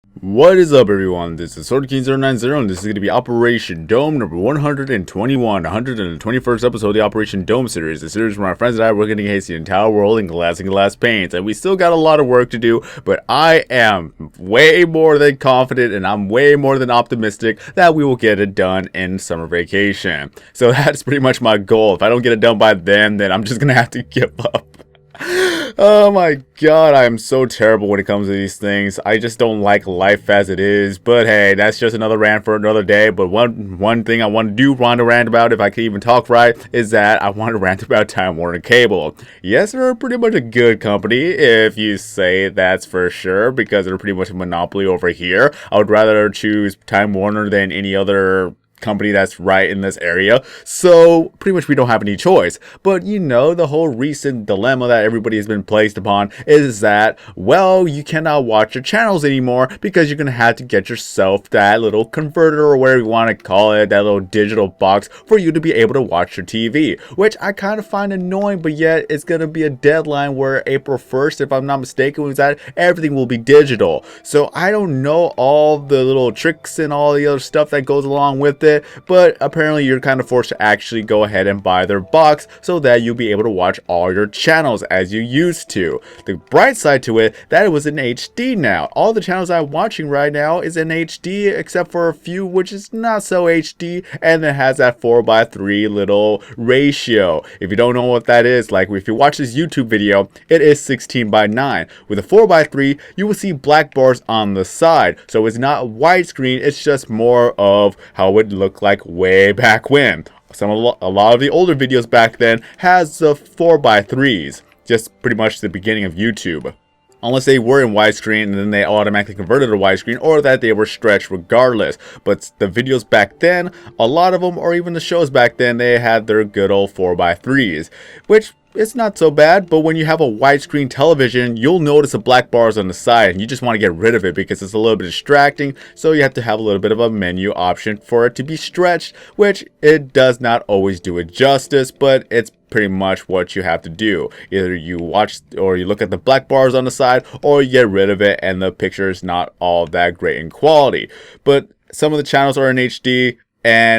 What is up, everyone? This is SwordKing090 and this is going to be Operation Dome number 121, 121st episode of the Operation Dome series. The series where my friends and I are working to encase the entire world in glass and glass panes. And we still got a lot of work to do, but I am way more than confident and I'm way more than optimistic that we will get it done in summer vacation. So that's pretty much my goal. If I don't get it done by then I'm just going to have to give up. Oh my god, I am so terrible when it comes to these things. I just don't like life as it is. But hey, that's just another rant for another day. But one thing I want to rant about, if I can even talk right, is that I want to rant about Time Warner Cable. Yes, they're pretty much a good company, if you say that's for sure, because they're pretty much a monopoly over here. I would rather choose Time Warner than any other company that's right in this area, so pretty much we don't have any choice. But you know, the whole recent dilemma that everybody has been placed upon is that, well, you cannot watch your channels anymore because you're gonna have to get yourself that little converter, or whatever you want to call it, that little digital box for you to be able to watch your TV, which I kind of find annoying. But yet it's gonna be a deadline where April 1st, if I'm not mistaken, was that everything will be digital. So I don't know all the little tricks and all the other stuff that goes along with it, but apparently you're kind of forced to actually go ahead and buy their box so that you'll be able to watch all your channels as you used to. The bright side to it, that it was in HD now. All the channels I'm watching right now is in HD, except for a few which is not so HD, and it has that 4:3 little ratio. If you don't know what that is, like if you watch this YouTube video, it is 16:9. With a 4:3, you will see black bars on the side, so it's not widescreen, it's just more of how it would look like way back when. A lot of the older videos back then has the 4:3s, just pretty much the beginning of YouTube. Unless they were in widescreen and then they automatically converted to widescreen, or that they were stretched regardless. But the videos back then, a lot of them, or even the shows back then, they had their good old 4:3s, which it's not so bad. But when you have a widescreen television, you'll notice the black bars on the side and you just want to get rid of it because it's a little bit distracting. So you have to have a little bit of a menu option for it to be stretched, which it does not always do it justice, but it's pretty much what you have to do. Either you watch or you look at the black bars on the side, or you get rid of it and the picture is not all that great in quality. But some of the channels are in HD,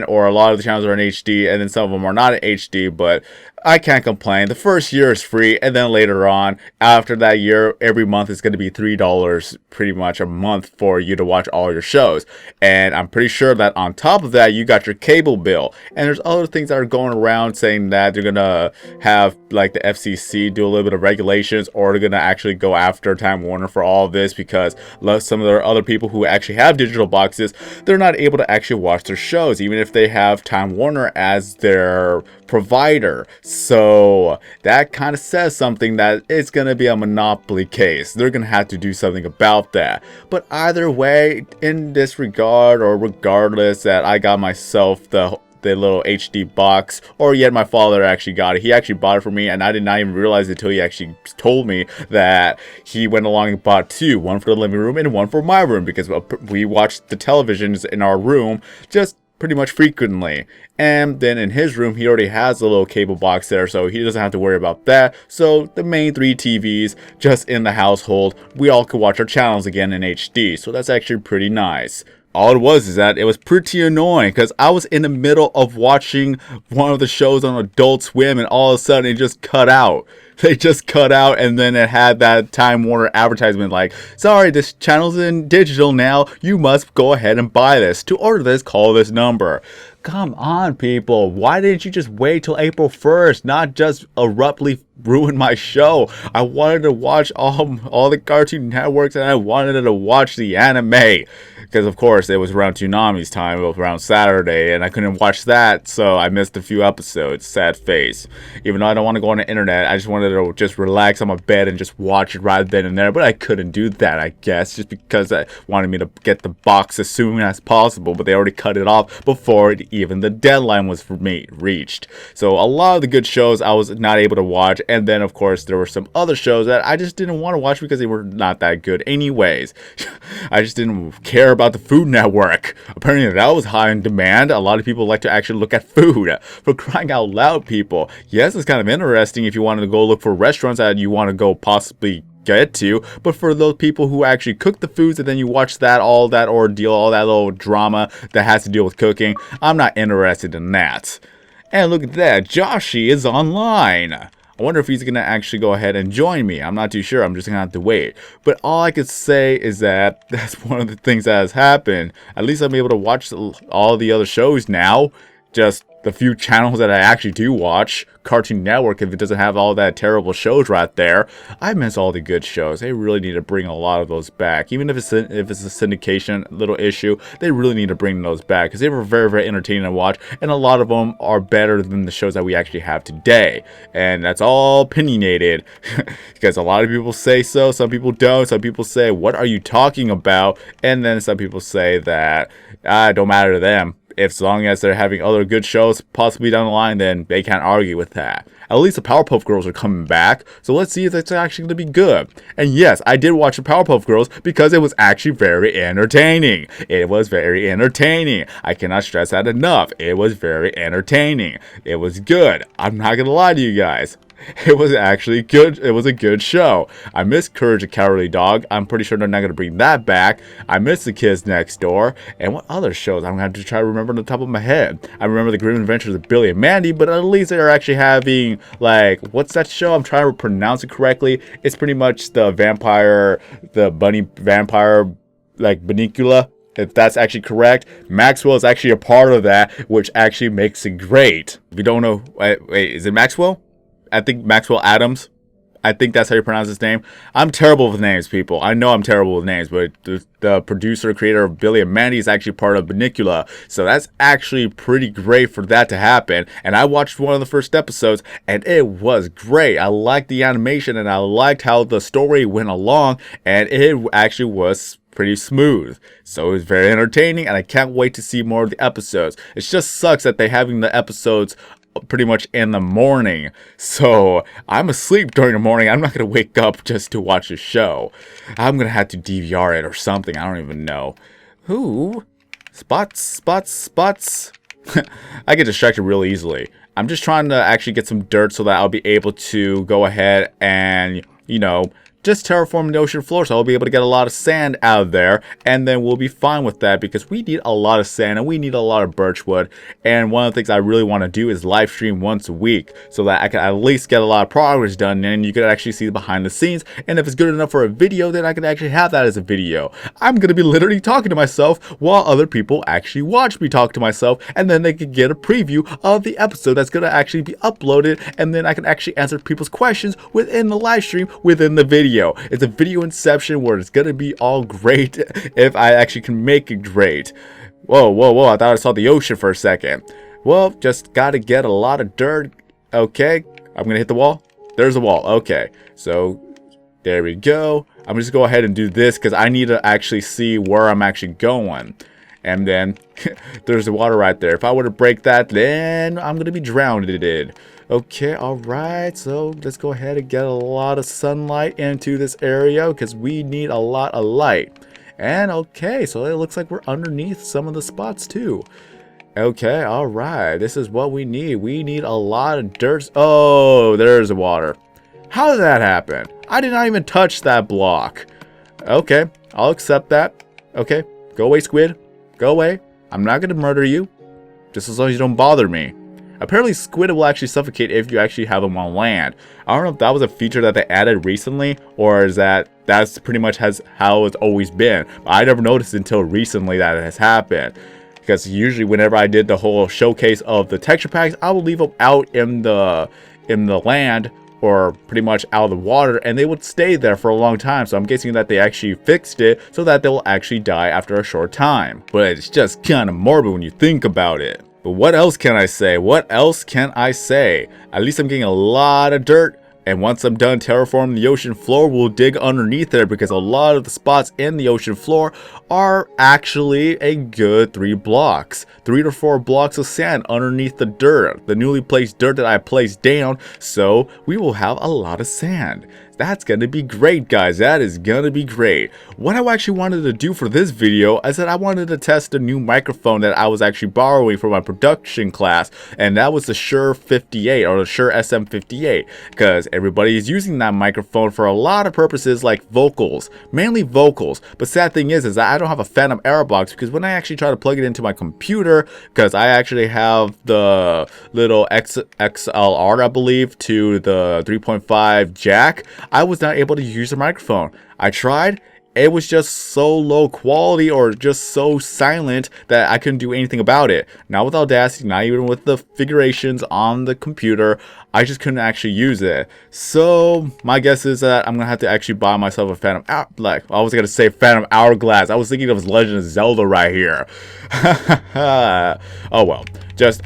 or a lot of the channels are in HD, and then some of them are not in HD, but I can't complain. The first year is free, and then later on, after that year, every month is going to be $3 pretty much a month for you to watch all your shows. And I'm pretty sure that on top of that, you got your cable bill. And there's other things that are going around saying that they're going to have like the FCC do a little bit of regulations, or they're going to actually go after Time Warner for all of this, because some of the other people who actually have digital boxes, they're not able to actually watch their shows, even if they have Time Warner as their provider. So that kind of says something, that it's going to be a monopoly case. They're going to have to do something about that. But either way, in this regard, or regardless, that I got myself the little HD box, or yet my father actually got it. He actually bought it for me, and I did not even realize it until he actually told me that he went along and bought two, one for the living room and one for my room, because we watched the televisions in our room just pretty much frequently. And then in his room, he already has a little cable box there, so he doesn't have to worry about that. So the main 3 TVs just in the household, we all could watch our channels again in HD. So that's actually pretty nice. All it was is that it was pretty annoying, because I was in the middle of watching one of the shows on Adult Swim, and all of a sudden it just cut out. They just cut out, and then it had that Time Warner advertisement like, sorry, this channel's in digital now. You must go ahead and buy this. To order this, call this number. Come on, people. Why didn't you just wait till April 1st? Not just abruptly ruin my show. I wanted to watch all the Cartoon Networks, and I wanted to watch the anime. Because, of course, it was around Toonami's time, around Saturday, and I couldn't watch that, so I missed a few episodes. Sad face. Even though I don't want to go on the internet, I just wanted to just relax on my bed and just watch it right then and there, but I couldn't do that, I guess, just because I wanted me to get the box as soon as possible, but they already cut it off before even the deadline was for me reached. So a lot of the good shows I was not able to watch, and then, of course, there were some other shows that I just didn't want to watch because they were not that good anyways. I just didn't care about the Food Network. Apparently that was high in demand. A lot of people like to actually look at food. For crying out loud, people. Yes, it's kind of interesting if you wanted to go look for restaurants that you want to go possibly get to, but for those people who actually cook the foods and then you watch that, all that ordeal, all that little drama that has to deal with cooking, I'm not interested in that. And look at that, Joshy is online. I wonder if he's gonna actually go ahead and join me. I'm not too sure. I'm just gonna have to wait. But all I could say is that that's one of the things that has happened. At least I'm able to watch all the other shows now. Just the few channels that I actually do watch. Cartoon Network, if it doesn't have all that terrible shows right there. I miss all the good shows. They really need to bring a lot of those back. Even if it's a syndication little issue, they really need to bring those back because they were very, very entertaining to watch, and a lot of them are better than the shows that we actually have today. And that's all opinionated because a lot of people say so, some people don't. Some people say, what are you talking about? And then some people say that it don't matter to them. If as long as they're having other good shows possibly down the line, then they can't argue with that. At least the Powerpuff Girls are coming back, so let's see if it's actually going to be good. And yes, I did watch the Powerpuff Girls because it was actually very entertaining. It was very entertaining. I cannot stress that enough. It was very entertaining. It was good. I'm not going to lie to you guys. It was actually good. It was a good show. I miss Courage the Cowardly Dog. I'm pretty sure they're not going to bring that back. I miss The Kids Next Door. And what other shows? I'm going to have to try to remember on the top of my head. I remember The Grim Adventures of Billy and Mandy, but at least they're actually having, like, what's that show? I'm trying to pronounce it correctly. It's pretty much the vampire, the bunny vampire, like, Banicula. If that's actually correct, Maxwell is actually a part of that, which actually makes it great. If you don't know, wait, is it Maxwell? I think Maxwell Adams. I think that's how you pronounce his name. I'm terrible with names, people. I know I'm terrible with names, but the producer, creator of Billy and Mandy is actually part of Banicula. So that's actually pretty great for that to happen. And I watched one of the first episodes, and it was great. I liked the animation, and I liked how the story went along, and it actually was pretty smooth. So it was very entertaining, and I can't wait to see more of the episodes. It just sucks that they're having the episodes pretty much in the morning, so I'm asleep during the morning. I'm not gonna wake up just to watch a show. I'm gonna have to DVR it or something. I don't even know. Ooh, spots. I get distracted really easily. I'm just trying to actually get some dirt so that I'll be able to go ahead and, you know, just terraform the ocean floor, so I'll be able to get a lot of sand out of there, and then we'll be fine with that because we need a lot of sand and we need a lot of birchwood. And one of the things I really want to do is live stream once a week so that I can at least get a lot of progress done, and you can actually see the behind the scenes. And if it's good enough for a video, then I can actually have that as a video. I'm gonna be literally talking to myself while other people actually watch me talk to myself, and then they can get a preview of the episode that's gonna actually be uploaded, and then I can actually answer people's questions within the live stream, within the video. It's a video inception where it's gonna be all great if I actually can make it great. Whoa, I thought I saw the ocean for a second. Well, just gotta get a lot of dirt. Okay, I'm gonna hit the wall. There's a wall. Okay, so there we go. I'm just gonna go ahead and do this because I need to actually see where I'm actually going. And then there's the water right there. If I were to break that, then I'm gonna be drowned in it. Okay, alright, so let's go ahead and get a lot of sunlight into this area because we need a lot of light. And okay, so it looks like we're underneath some of the spots too. Okay, alright, this is what we need. We need a lot of dirt. Oh, there's the water. How did that happen? I did not even touch that block. Okay, I'll accept that. Okay, go away, squid. Go away. I'm not going to murder you, just as long as you don't bother me. Apparently, squid will actually suffocate if you actually have them on land. I don't know if that was a feature that they added recently, or is that's pretty much how it's always been. But I never noticed until recently that it has happened. Because usually whenever I did the whole showcase of the texture packs, I would leave them out in the land, or pretty much out of the water, and they would stay there for a long time. So I'm guessing that they actually fixed it so that they will actually die after a short time. But it's just kind of morbid when you think about it. But what else can I say? What else can I say? At least I'm getting a lot of dirt. And once I'm done terraforming the ocean floor, we'll dig underneath there because a lot of the spots in the ocean floor are actually a good 3 blocks. 3 to 4 blocks of sand underneath the dirt. The newly placed dirt that I placed down. So we will have a lot of sand. that's gonna be great, guys. That is gonna be great. What I actually wanted to do for this video is that I wanted to test a new microphone that I was actually borrowing for my production class, and that was the Shure 58 or the Shure SM58, because everybody is using that microphone for a lot of purposes like vocals, mainly vocals. But sad thing is that I don't have a Phantom Error box, because when I actually try to plug it into my computer, because I actually have the little XLR, I believe, to the 3.5 jack, I was not able to use the microphone. I tried. It was just so low quality or just so silent that I couldn't do anything about it. Not with Audacity, not even with the figurations on the computer. I just couldn't actually use it. So my guess is that I'm gonna have to actually buy myself a Phantom I was gonna say Phantom Hourglass. I was thinking of Legend of Zelda right here. Oh well.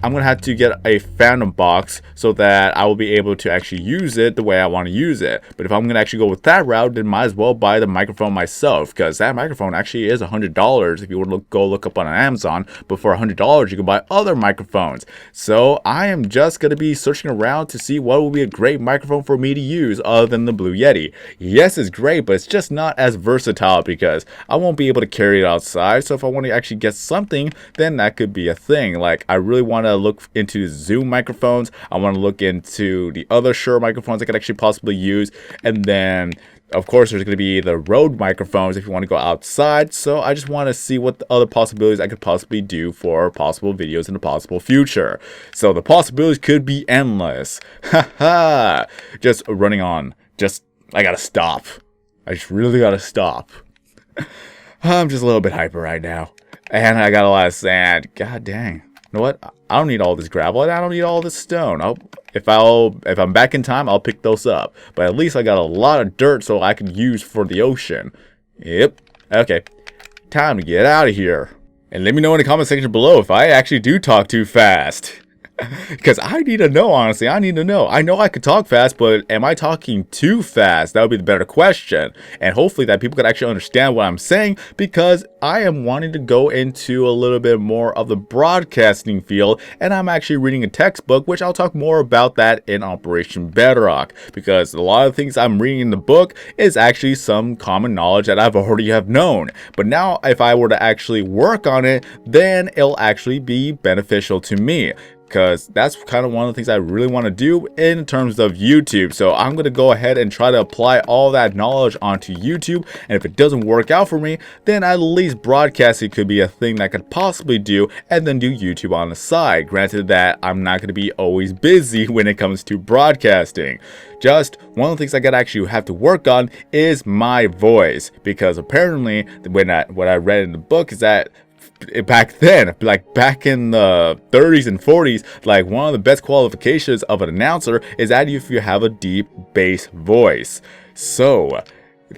I'm gonna have to get a Phantom box so that I will be able to actually use it the way I want to use it. But if I'm gonna actually go with that route, then might as well buy the microphone myself, because that microphone actually is $100 if you want to go look up on Amazon. But for $100 you can buy other microphones. So I am just gonna be searching around to see what will be a great microphone for me to use other than the Blue Yeti. Yes, it's great, but it's just not as versatile because I won't be able to carry it outside. So if I want to actually get something, then that could be a thing. Like, I really want to look into Zoom microphones. I want to look into the other Shure microphones I could actually possibly use. And then, of course, there's going to be the Rode microphones if you want to go outside. So I just want to see what the other possibilities I could possibly do for possible videos in the possible future. So the possibilities could be endless. Haha. Just running on. I gotta stop. I just really gotta stop. I'm just a little bit hyper right now. And I got a lot of sand. God dang. You know what? I don't need all this gravel and I don't need all this stone. If I'm back in time, I'll pick those up. But at least I got a lot of dirt so I can use for the ocean. Yep. Okay. Time to get out of here. And let me know in the comment section below if I actually do talk too fast. Because I need to know, honestly. I need to know. I know I could talk fast, but am I talking too fast? That would be the better question. And hopefully that people could actually understand what I'm saying, because I am wanting to go into a little bit more of the broadcasting field, and I'm actually reading a textbook, which I'll talk more about that in Operation Bedrock, because a lot of things I'm reading in the book is actually some common knowledge that I've already have known. But now if I were to actually work on it, then it'll actually be beneficial to me, because that's kind of one of the things I really want to do in terms of YouTube. So I'm going to go ahead and try to apply all that knowledge onto YouTube. And if it doesn't work out for me, then at least broadcasting could be a thing that I could possibly do, and then do YouTube on the side. Granted that I'm not going to be always busy when it comes to broadcasting. Just one of the things I gotta actually have to work on is my voice, because apparently what I read in the book is that back then, like back in the 30s and 40s, like one of the best qualifications of an announcer is that if you have a deep bass voice. So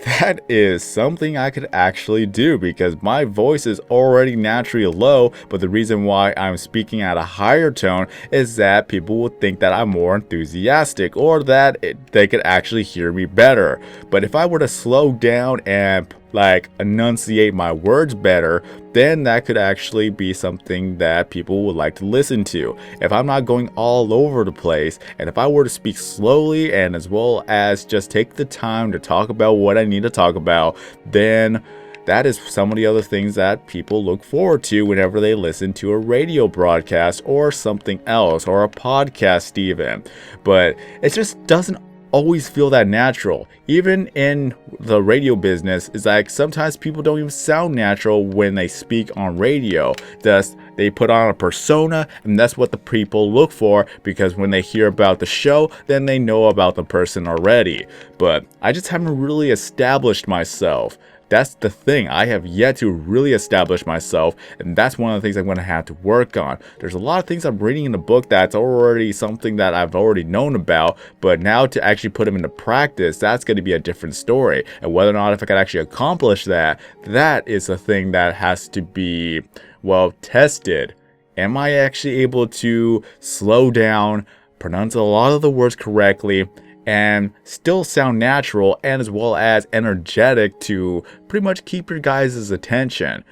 that is something I could actually do, because my voice is already naturally low, but the reason why I'm speaking at a higher tone is that people will think that I'm more enthusiastic, or that they could actually hear me better. But if I were to slow down and like enunciate my words better, then that could actually be something that people would like to listen to. If I'm not going all over the place, and if I were to speak slowly and as well as just take the time to talk about what I need to talk about, then that is some of the other things that people look forward to whenever they listen to a radio broadcast or something else, or a podcast even. But it just doesn't always feel that natural. Even in the radio business, it's like sometimes people don't even sound natural when they speak on radio. Thus, they put on a persona, and that's what the people look for, because when they hear about the show, then they know about the person already. But I just haven't really established myself. That's the thing. I have yet to really establish myself, and that's one of the things I'm going to have to work on. There's a lot of things I'm reading in the book that's already something that I've already known about, but now to actually put them into practice, that's going to be a different story. And whether or not if I can actually accomplish that, that is a thing that has to be, well, tested. Am I actually able to slow down, pronounce a lot of the words correctly, and still sound natural, and as well as energetic to pretty much keep your guys' attention?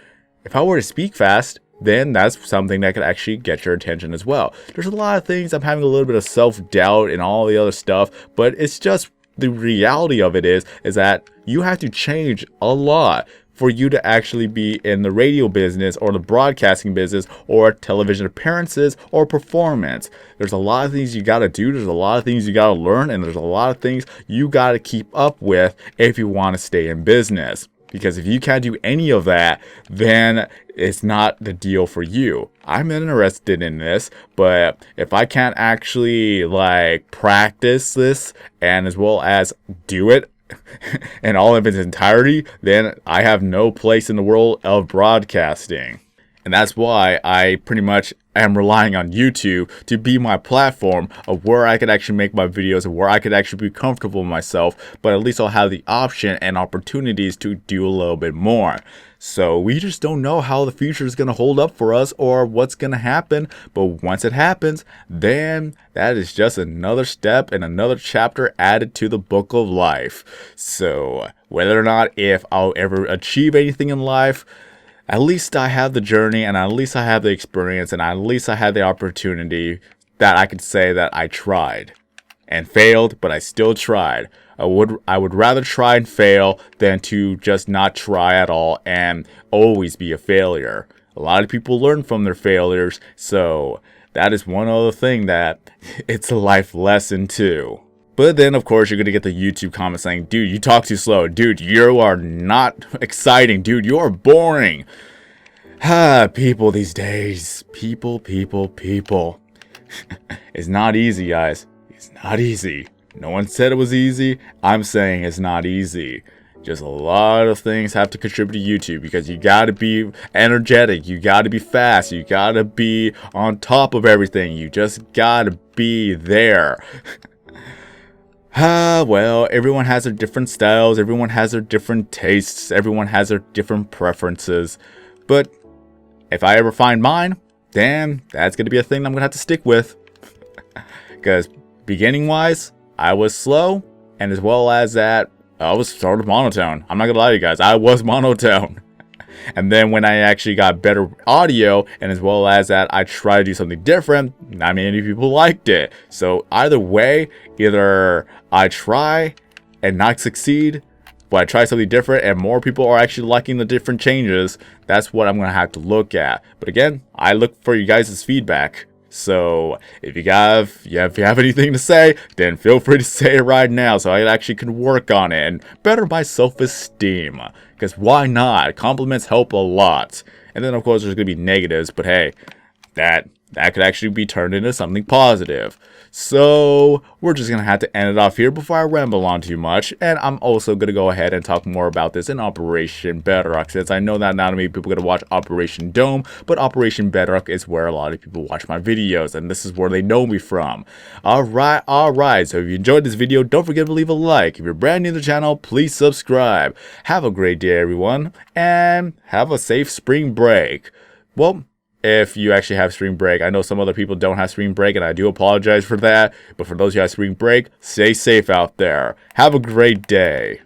If I were to speak fast, then that's something that could actually get your attention as well. There's a lot of things I'm having a little bit of self-doubt and all the other stuff, but it's just the reality of it is that you have to change a lot for you to actually be in the radio business or the broadcasting business or television appearances or performance. There's a lot of things you got to do. There's a lot of things you got to learn. And there's a lot of things you got to keep up with if you want to stay in business. Because if you can't do any of that, then it's not the deal for you. I'm interested in this, but if I can't actually like practice this and as well as do it in all of its entirety, then I have no place in the world of broadcasting. And that's why I pretty much am relying on YouTube to be my platform of where I could actually make my videos and where I could actually be comfortable with myself, but at least I'll have the option and opportunities to do a little bit more. So we just don't know how the future is going to hold up for us or what's going to happen. But once it happens, then that is just another step and another chapter added to the book of life. So whether or not if I'll ever achieve anything in life, at least I have the journey and at least I have the experience and at least I had the opportunity that I could say that I tried and failed, but I still tried. I would rather try and fail than to just not try at all and always be a failure. A lot of people learn from their failures, so that is one other thing that it's a life lesson too. But then, of course, you're going to get the YouTube comments saying, dude, you talk too slow. Dude, you are not exciting. Dude, you are boring. People these days. People. It's not easy, guys. It's not easy. No one said it was easy. I'm saying it's not easy. Just a lot of things have to contribute to YouTube because you got to be energetic. You got to be fast. You got to be on top of everything. You just got to be there. Well, everyone has their different styles, everyone has their different tastes, everyone has their different preferences. But if I ever find mine, then that's going to be a thing I'm going to have to stick with. Because beginning-wise, I was slow, and as well as that, I was sort of monotone. I'm not going to lie to you guys, I was monotone. And then when I actually got better audio, and as well as that I tried to do something different, not many people liked it. So either way, either I try and not succeed, but I try something different and more people are actually liking the different changes, that's what I'm going to have to look at. But again, I look for you guys' feedback. So if you have anything to say, then feel free to say it right now so I actually can work on it and better my self-esteem. Because why not? Compliments help a lot. And then of course there's going to be negatives, but hey, that could actually be turned into something positive. So we're just going to have to end it off here before I ramble on too much. And I'm also going to go ahead and talk more about this in Operation Bedrock, since I know that not many people are going to watch Operation Dome, but Operation Bedrock is where a lot of people watch my videos, and this is where they know me from. Alright, so if you enjoyed this video, don't forget to leave a like. If you're brand new to the channel, please subscribe. Have a great day, everyone, and have a safe spring break. Well, if you actually have spring break. I know some other people don't have spring break, and I do apologize for that. But for those who have spring break, stay safe out there. Have a great day.